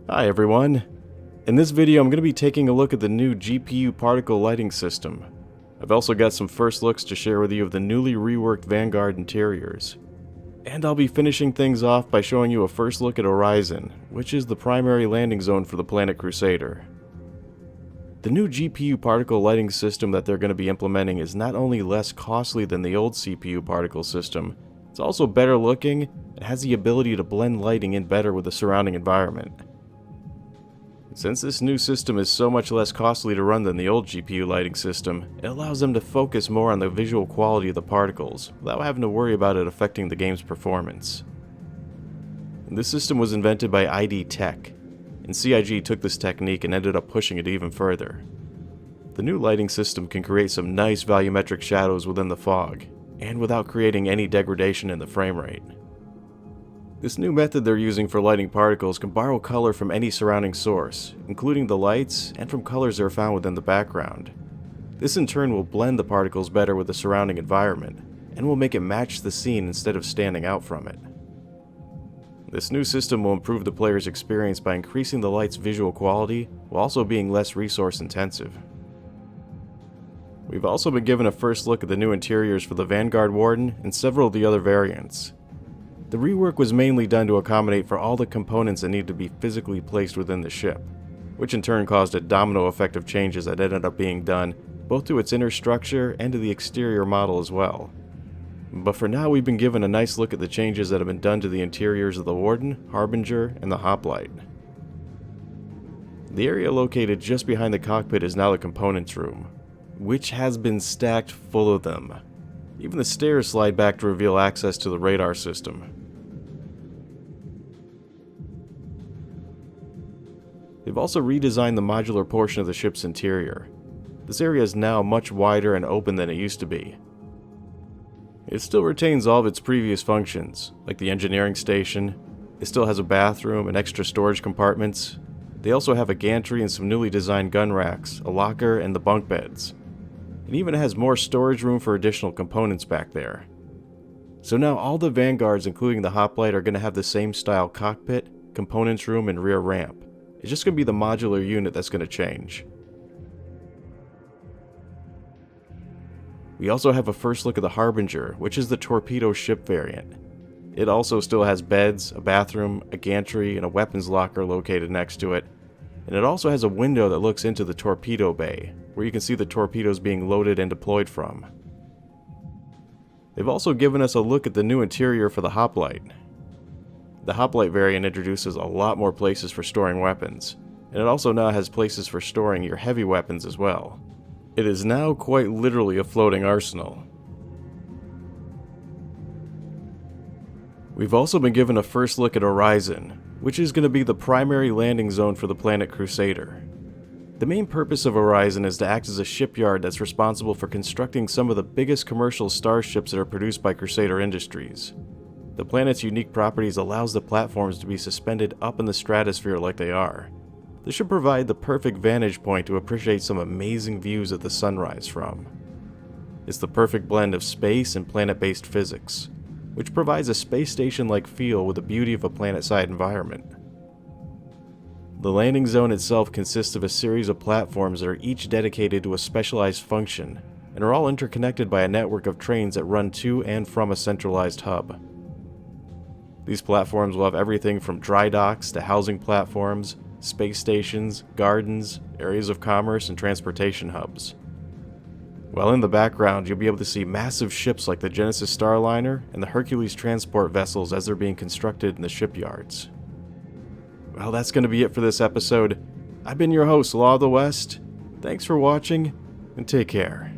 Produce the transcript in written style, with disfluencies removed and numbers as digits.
Hi everyone. In this video I'm going to be taking a look at the new GPU particle lighting system. I've also got some first looks to share with you of the newly reworked Vanguard interiors. And I'll be finishing things off by showing you a first look at ORISON, which is the primary landing zone for the planet Crusader. The new GPU particle lighting system that they're going to be implementing is not only less costly than the old CPU particle system, it's also better looking and has the ability to blend lighting in better with the surrounding environment. Since this new system is so much less costly to run than the old GPU lighting system, it allows them to focus more on the visual quality of the particles, without having to worry about it affecting the game's performance. This system was invented by ID Tech, and CIG took this technique and ended up pushing it even further. The new lighting system can create some nice volumetric shadows within the fog, and without creating any degradation in the frame rate. This new method they're using for lighting particles can borrow color from any surrounding source, including the lights and from colors that are found within the background. This in turn will blend the particles better with the surrounding environment, and will make it match the scene instead of standing out from it. This new system will improve the player's experience by increasing the light's visual quality, while also being less resource intensive. We've also been given a first look at the new interiors for the Vanguard Warden and several of the other variants. The rework was mainly done to accommodate for all the components that need to be physically placed within the ship, which in turn caused a domino effect of changes that ended up being done both to its inner structure and to the exterior model as well. But for now we've been given a nice look at the changes that have been done to the interiors of the Warden, Harbinger, and the Hoplite. The area located just behind the cockpit is now the components room, which has been stacked full of them. Even the stairs slide back to reveal access to the radar system. They've also redesigned the modular portion of the ship's interior. This area is now much wider and open than it used to be. It still retains all of its previous functions, like the engineering station. It still has a bathroom and extra storage compartments. They also have a gantry and some newly designed gun racks, a locker, and the bunk beds. It even has more storage room for additional components back there. So now all the Vanguards, including the Hoplite, are going to have the same style cockpit, components room, and rear ramp. It's just going to be the modular unit that's going to change. We also have a first look at the Harbinger, which is the torpedo ship variant. It also still has beds, a bathroom, a gantry, and a weapons locker located next to it. And it also has a window that looks into the torpedo bay, where you can see the torpedoes being loaded and deployed from. They've also given us a look at the new interior for the Hoplite. The Hoplite variant introduces a lot more places for storing weapons, and it also now has places for storing your heavy weapons as well. It is now quite literally a floating arsenal. We've also been given a first look at ORISON, which is going to be the primary landing zone for the planet Crusader. The main purpose of ORISON is to act as a shipyard that's responsible for constructing some of the biggest commercial starships that are produced by Crusader Industries. The planet's unique properties allows the platforms to be suspended up in the stratosphere like they are. This should provide the perfect vantage point to appreciate some amazing views of the sunrise from. It's the perfect blend of space and planet-based physics, which provides a space station-like feel with the beauty of a planet-side environment. The landing zone itself consists of a series of platforms that are each dedicated to a specialized function, and are all interconnected by a network of trains that run to and from a centralized hub. These platforms will have everything from dry docks to housing platforms, space stations, gardens, areas of commerce, and transportation hubs. While in the background, you'll be able to see massive ships like the Genesis Starliner and the Hercules transport vessels as they're being constructed in the shipyards. Well, that's going to be it for this episode. I've been your host, Law of the West. Thanks for watching, and take care.